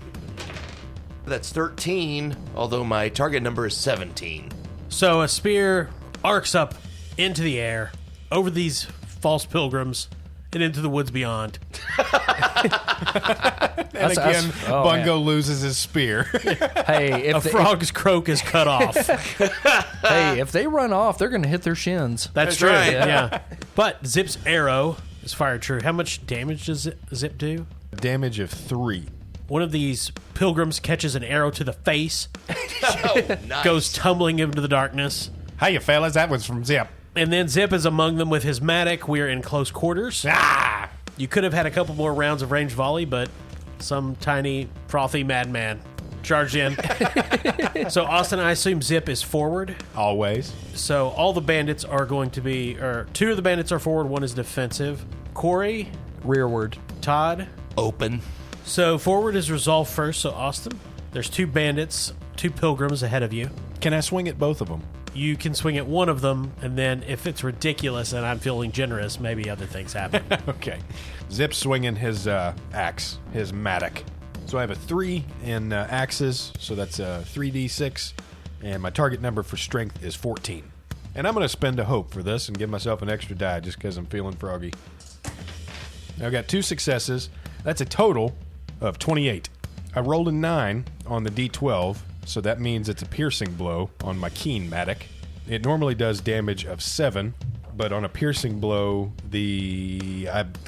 That's 13, although my target number is 17. So a spear arcs up into the air, over these false pilgrims, and into the woods beyond. And again, oh, Bungo loses his spear. Hey, A frog's croak is cut off. hey, if they run off, they're going to hit their shins. That's true. right. Yeah. But Zip's arrow is fired true. How much damage does Zip do? Damage of 3. One of these pilgrims catches an arrow to the face, Oh, nice. goes tumbling into the darkness. Hiya, fellas. That was from Zip. And then Zip is among them with his mattock. We are in close quarters. Ah! You could have had a couple more rounds of ranged volley, but some tiny, frothy madman charged in. So, Austin, I assume Zip is forward. Always. So, all the bandits are going to be, or 2 of the bandits are forward, 1 is defensive. Corey, Rearward. Todd. Open. So, forward is resolved first. So, Austin, there's 2 bandits, 2 pilgrims ahead of you. Can I swing at both of them? You can swing at one of them, and then if it's ridiculous and I'm feeling generous, maybe other things happen. Okay. Zip's swinging his axe, his mattock. So I have a 3 in axes, so that's a 3d6, and my target number for strength is 14. And I'm going to spend a hope for this and give myself an extra die just because I'm feeling froggy. I've got 2 successes. That's a total of 28. I rolled a 9 on the d12, so that means it's a piercing blow on my keen mattock. It normally does damage of 7, but on a piercing blow,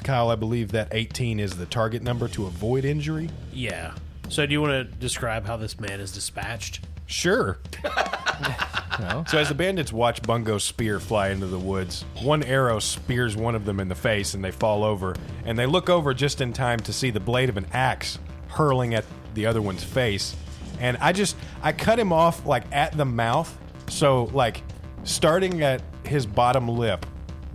Kyle, I believe that 18 is the target number to avoid injury. Yeah. So do you want to describe how this man is dispatched? Sure. So as the bandits watch Bungo's spear fly into the woods, one arrow spears one of them in the face and they fall over, and they look over just in time to see the blade of an axe hurling at the other one's face. And I cut him off like at the mouth, so like starting at his bottom lip,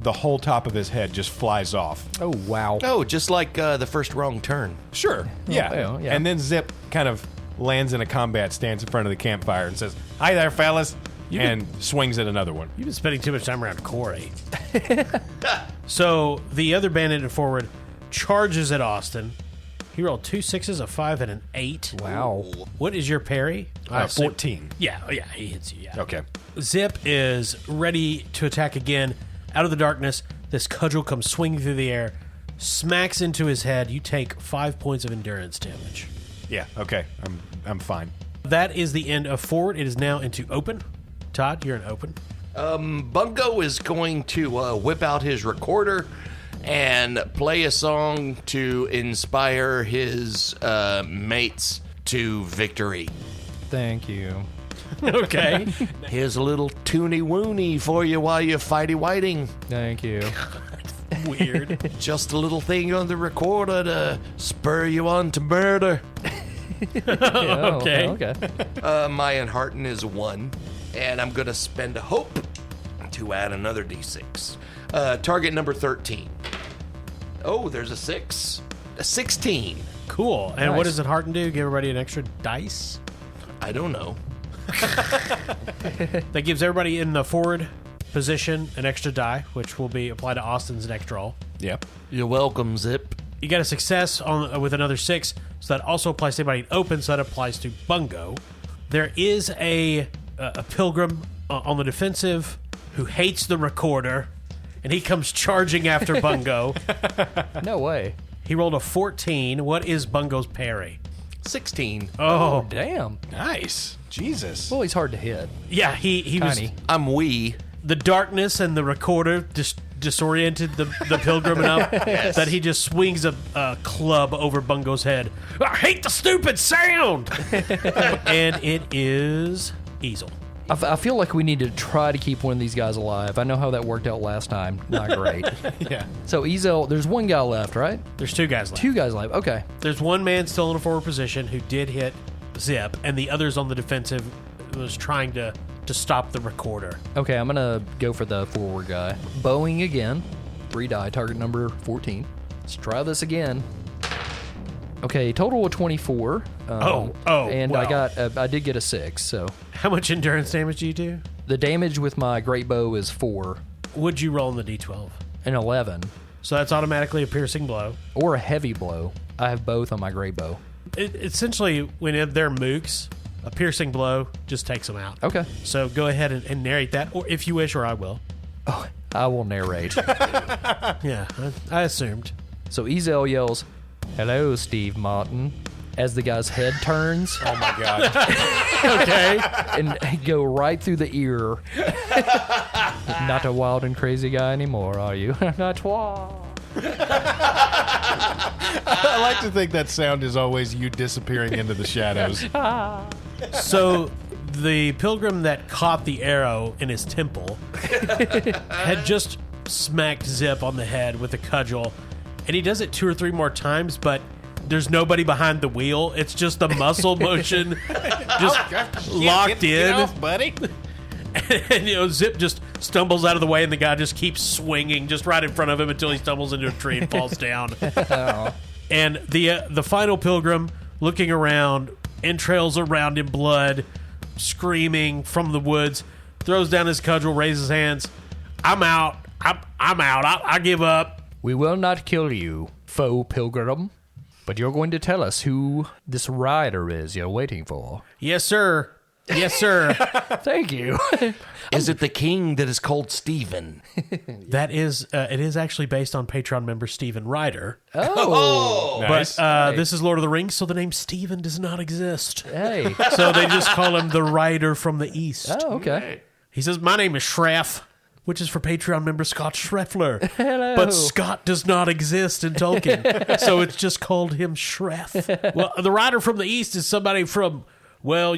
the whole top of his head just flies off. Oh, wow. Oh, just like the first wrong turn. Sure, yeah. yeah. And then Zip kind of lands in a combat stance in front of the campfire and says, "Hi there, fellas," and swings at another one. You've been spending too much time around Corey. So the other bandit in forward charges at Austin. He rolled 2 6s, a 5, and an 8. Wow. What is your parry? I assume- 14. Yeah, he hits you, yeah. Okay. Zip is ready to attack again. Out of the darkness, this cudgel comes swinging through the air, smacks into his head. You take 5 points of endurance damage. Yeah, okay. I'm fine. That is the end of forward. It is now into open. Todd, you're in open. Bungo is going to whip out his recorder and play a song to inspire his mates to victory. Thank you. Okay. Here's a little toony woony for you while you're fighty whiting. Thank you. Weird. Just a little thing on the recorder to spur you on to murder. Okay. Okay. Mayan Harton is 1, and I'm going to spend a hope to add another d6. Target number 13. Oh, there's a 6. A 16. Cool. And what Nice. does it Harton do? Give everybody an extra dice? I don't know. That gives everybody in the forward position an extra die, which will be applied to Austin's next roll. Yep. You're welcome, Zip. You got a success on with another 6, so that also applies to anybody in open, so that applies to Bungo. There is a pilgrim on the defensive who hates the recorder, and he comes charging after Bungo. No way. He rolled a 14. What is Bungo's parry? 16. Oh, Damn. Nice. Jesus. Well, he's hard to hit. yeah, he was... Tiny. I'm wee. The darkness and the recorder disoriented the pilgrim enough that he just swings a club over Bungo's head. I hate the stupid sound! And it is Easel. I feel like we need to try to keep one of these guys alive. I know how that worked out last time. Not great. Yeah. So, Ezel, there's one guy left, right? There's 2 guys left. 2 guys left. Okay. There's one man still in a forward position who did hit Zip, and the other's on the defensive was trying to stop the recorder. Okay, I'm going to go for the forward guy. Bowing again. 3 die, target number 14. Let's try this again. Okay, total of 24. And wow. I did get a 6, so. How much endurance damage do you do? The damage with my great bow is 4 Would you roll in the D12? and 11. So that's automatically a piercing blow. Or a heavy blow. I have both on my great bow. Essentially, when they're mooks, a piercing blow just takes them out. Okay. So go ahead and narrate that, or if you wish, or I will. Oh, I will narrate. Yeah, I assumed. So Ezel yells, "Hello, Steve Martin," as the guy's head turns Oh my God. Okay. and go right through the ear. Not a wild and crazy guy anymore, are you? Not wild. I like to think that sound is always you disappearing into the shadows. So the pilgrim that caught the arrow in his temple had just smacked Zip on the head with a cudgel, and he does it 2 or 3 more times, but there's nobody behind the wheel. It's just the muscle motion just locked in. Get off, buddy. And Zip just stumbles out of the way, and the guy just keeps swinging just right in front of him until he stumbles into a tree and falls down. And the final pilgrim, looking around, entrails around in blood, screaming from the woods, throws down his cudgel, raises his hands. I'm out. I'm out. I give up. We will not kill you, foe pilgrim, but you're going to tell us who this rider is you're waiting for. Yes, sir. Yes, sir. Thank you. Is it the king that is called Stephen? That is, it is actually based on Patreon member Stephen Ryder. Oh, Nice. But this is Lord of the Rings, so the name Stephen does not exist. hey. So they just call him the Rider from the East. Oh, okay. He says, my name is Shreff, which is for Patreon member Scott Schreffler. Hello. But Scott does not exist in Tolkien, so it's just called him Shreff. Well, the Rider from the East is somebody from, well,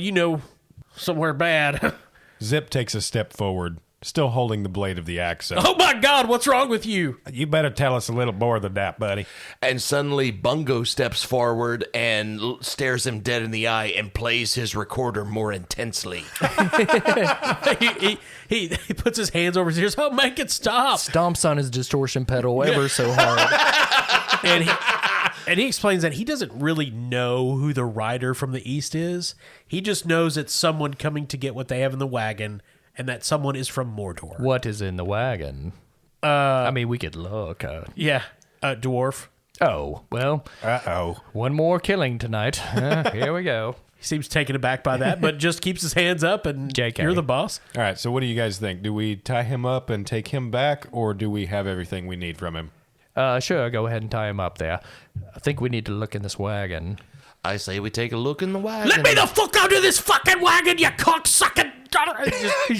somewhere bad. Zip takes a step forward, still holding the blade of the axe. So Oh my God, what's wrong with you? you better tell us a little more than that, buddy. And suddenly Bungo steps forward and stares him dead in the eye and plays his recorder more intensely. he puts his hands over his ears. Oh, make it stop. Stomps on his distortion pedal ever so hard. And he explains that he doesn't really know who the rider from the East is. He just knows it's someone coming to get what they have in the wagon, and that someone is from Mordor. What is in the wagon? I mean, we could look. Yeah, dwarf. Oh, well, Uh-oh. one more killing tonight. Here we go. He seems taken aback by that, but just keeps his hands up, and JK. you're the boss. All right, so what do you guys think? Do we tie him up and take him back, or do we have everything we need from him? Sure, go ahead and tie him up there. I think we need to look in this wagon. I say we take a look in the wagon. Let me the fuck out of this fucking wagon, you cocksucking...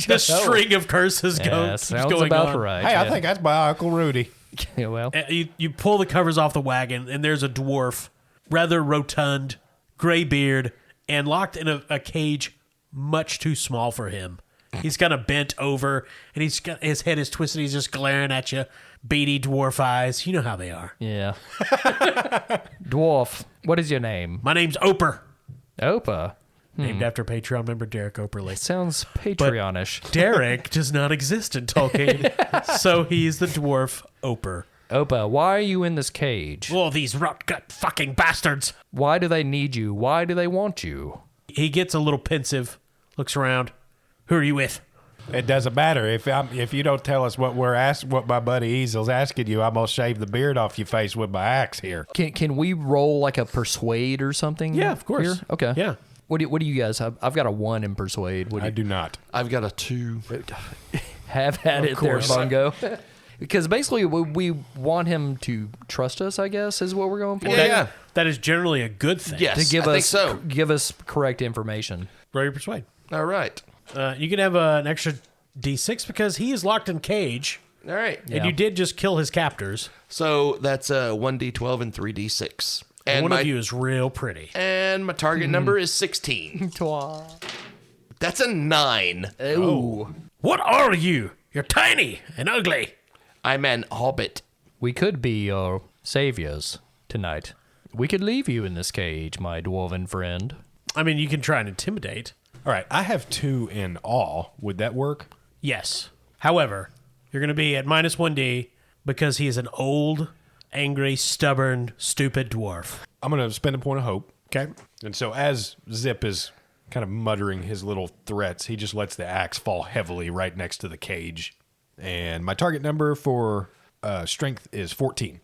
The string of curses Yeah, keeps sounds going about on. right. Hey, I yeah. think that's my Uncle Rudy. Yeah, well, You pull the covers off the wagon, and there's a dwarf, rather rotund, gray beard, and locked in a cage much too small for him. He's kind of bent over, and his head is twisted. He's just glaring at you, beady dwarf eyes. You know how they are. yeah. Dwarf, what is your name? My name's Oper. Opa. named after Patreon member Derek Operly. Sounds Patreonish. Derek does not exist in Tolkien, so he's the dwarf Oper. Opa, why are you in this cage? Oh, these rot-gut fucking bastards! Why do they need you? Why do they want you? He gets a little pensive, looks around. Who are you with? It doesn't matter if you don't tell us what what my buddy Easel's asking you. I'm gonna shave the beard off your face with my axe here. Can we roll like a persuade or something? Yeah, of course. Here? Okay. Yeah. What do you guys have? I've got a 1 in persuade. I do not. I've got a 2. Have at it there, Bungo. Because basically we want him to trust us, I guess, is what we're going for. Yeah. That is generally a good thing. Yes, To give I us think so. give us correct information. Roll your persuade. All right. You can have an extra D6 because he is locked in cage, All right. and you did just kill his captors. So that's a 1d12 and 3d6. And And one of you is real pretty. And my target number is 16. That's a 9. Ooh. What are you? You're tiny and ugly. I'm an hobbit. We could be your saviors tonight. We could leave you in this cage, my dwarven friend. I mean, you can try and intimidate. All right, I have 2 in all. Would that work? Yes. However, you're going to be at minus 1D because he is an old, angry, stubborn, stupid dwarf. I'm gonna spend a point of hope. Okay. And so as Zip is kind of muttering his little threats, he just lets the axe fall heavily right next to the cage. And my target number for strength is 14.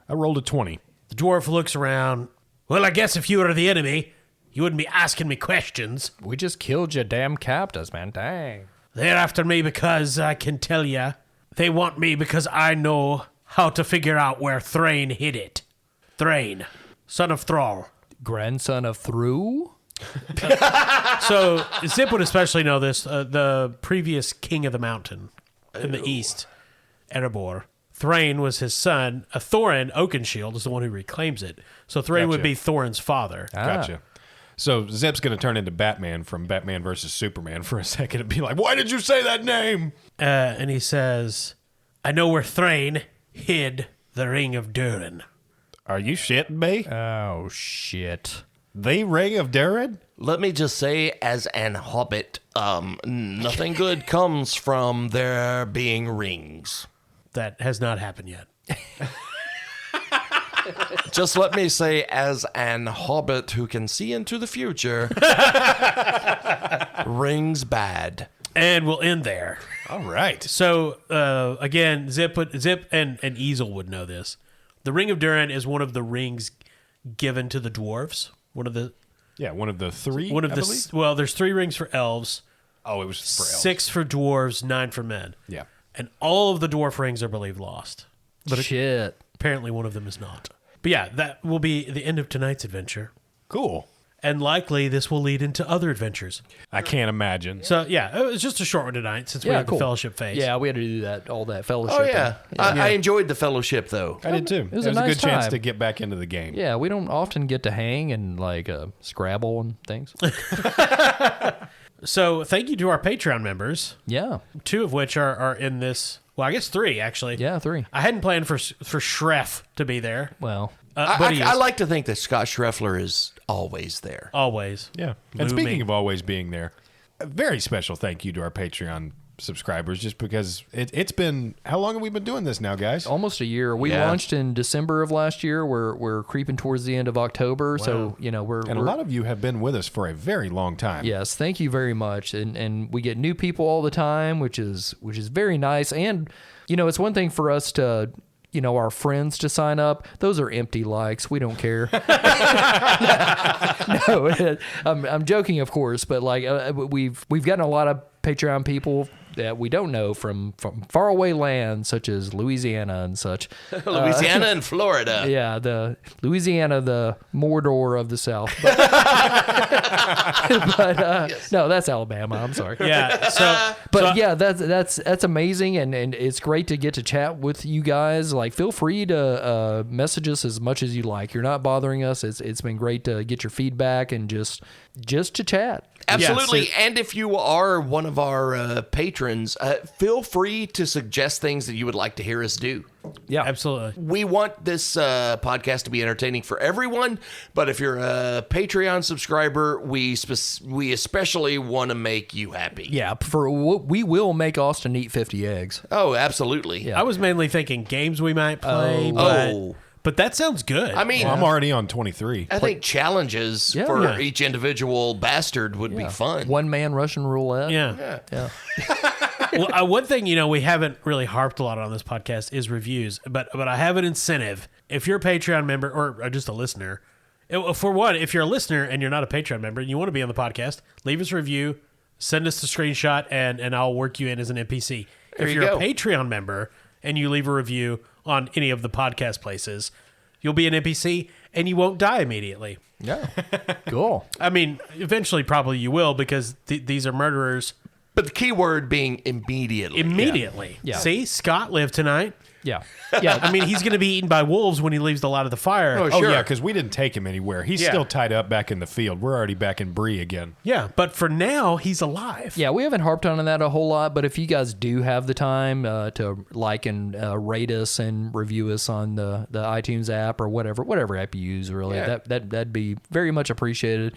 I rolled a 20. The dwarf looks around. Well, I guess if you were the enemy, you wouldn't be asking me questions. We just killed your damn captors, man. Dang. They're after me because I can tell you. They want me because I know how to figure out where Thráin hid it. Thráin, son of Thrall. Grandson of Thru? So Zip would especially know this. The previous king of the mountain in the east, Erebor. Thráin was his son. Thorin Oakenshield is the one who reclaims it. So Thráin would Gotcha. be Thorin's father. Gotcha. So Zip's going to turn into Batman from Batman versus Superman for a second and be like, why did you say that name? And he says, I know where Thráin hid the Ring of Durin. Are you shitting me? Oh, shit. The Ring of Durin? Let me just say, as an hobbit, nothing good comes from there being rings. That has not happened yet. Just let me say, as an hobbit who can see into the future, rings bad. And we'll end there. All right. So, again, Zip and Easel would know this. The Ring of Durin is one of the rings given to the dwarves. One of the 3. Well, there's 3 rings for elves, Oh, it was for elves. 6 for dwarves, 9 for men. Yeah. And all of the dwarf rings are believed lost. But Shit. apparently one of them is not. But yeah, that will be the end of tonight's adventure. Cool. And likely this will lead into other adventures. I can't imagine. So yeah, it was just a short one tonight since we Yeah, had cool. the fellowship phase. Yeah, we had to do that, all that fellowship. Oh, yeah. I enjoyed the fellowship, though. I did too. It was was a a nice good chance time. to get back into the game. Yeah, we don't often get to hang and like Scrabble and things. So thank you to our Patreon members, Yeah. 2 of which are in this. Well, I guess 3 actually. Yeah, 3. I hadn't planned for Shref to be there. Well, But he is. I like to think that Scott Schreffler is always there. Always. Yeah. And Looming. speaking of always being there, a very special thank you to our Patreon subscribers, just because it's been, how long have we been doing this now, guys? almost a year. We Yeah. launched in December of last year. We're creeping towards the end of October, so we're And a lot of you have been with us for a very long time. yes. Thank you very much, and we get new people all the time, which is very nice. And it's one thing for us to. Our friends to sign up. Those are empty likes. We don't care. No, I'm joking, of course, but like we've gotten a lot of Patreon people that we don't know from faraway lands such as Louisiana and such. Louisiana and Florida. Yeah, the Louisiana, the Mordor of the South. But no, that's Alabama. I'm sorry. Yeah. So, But yeah, that's amazing, and it's great to get to chat with you guys. Like, feel free to message us as much as you like. You're not bothering us. It's been great to get your feedback and just to chat. Absolutely. Yes, And if you are one of our patrons, feel free to suggest things that you would like to hear us do. Yeah. Absolutely. We want this podcast to be entertaining for everyone, but if you're a Patreon subscriber, we especially want to make you happy. Yeah, we will make Austin eat 50 eggs. Oh, absolutely. Yeah. I was mainly thinking games we might play, Oh. but that sounds good. I mean, Well, I'm already on 23. I think challenges Yeah. for Yeah. each individual bastard would be fun. One man Russian roulette. yeah. Yeah. Well, one thing, we haven't really harped a lot on this podcast is reviews, but I have an incentive. If you're a Patreon member or just a listener, for one, if you're a listener and you're not a Patreon member and you want to be on the podcast, leave us a review, send us the screenshot, and I'll work you in as an NPC. There If you you're go. a Patreon member and you leave a review on any of the podcast places, you'll be an NPC and you won't die immediately. Yeah. Cool. I mean, eventually probably you will because these are murderers. But the key word being immediately. Immediately. Yeah. See, Scott lived tonight. Yeah. Yeah. I mean, he's going to be eaten by wolves when he leaves the light of the fire. Oh, Oh, sure. yeah, because we didn't take him anywhere. He's Yeah. still tied up back in the field. We're already back in Bree again. Yeah, but for now, he's alive. Yeah, we haven't harped on that a whole lot, but if you guys do have the time to like and rate us and review us on the iTunes app or whatever app you use, really, Yeah. that'd be very much appreciated.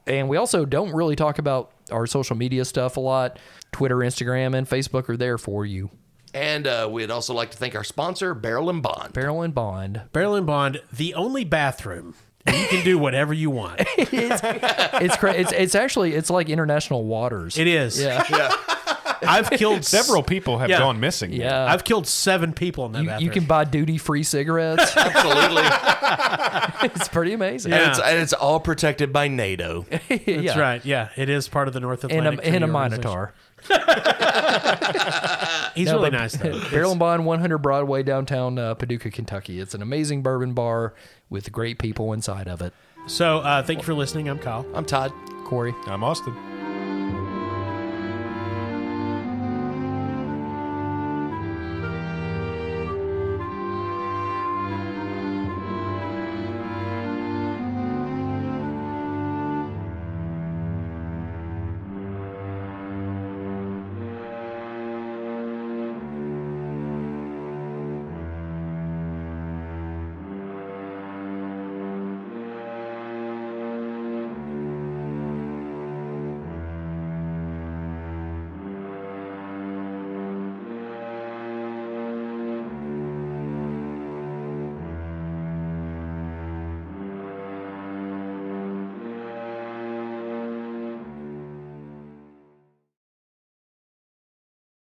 And we also don't really talk about our social media stuff a lot. Twitter, Instagram, and Facebook are there for you. And we'd also like to thank our sponsor, Barrel and Bond. Barrel and Bond. Barrel and Bond, the only bathroom. You can do whatever you want. It's actually like international waters. It is. Yeah. I've killed Several people have Yeah. gone missing. Yeah. I've killed 7 people in that bathroom. You can buy duty-free cigarettes. Absolutely. It's pretty amazing. Yeah. And it's all protected by NATO. That's right. Yeah, it is part of the North Atlantic. And a Treaty Organization. Minotaur. He's No, really but nice, though. Barrel and Bond, 100 Broadway, downtown Paducah, Kentucky. It's an amazing bourbon bar with great people inside of it. So, thank you for listening. I'm Kyle. I'm Todd. Corey. I'm Austin.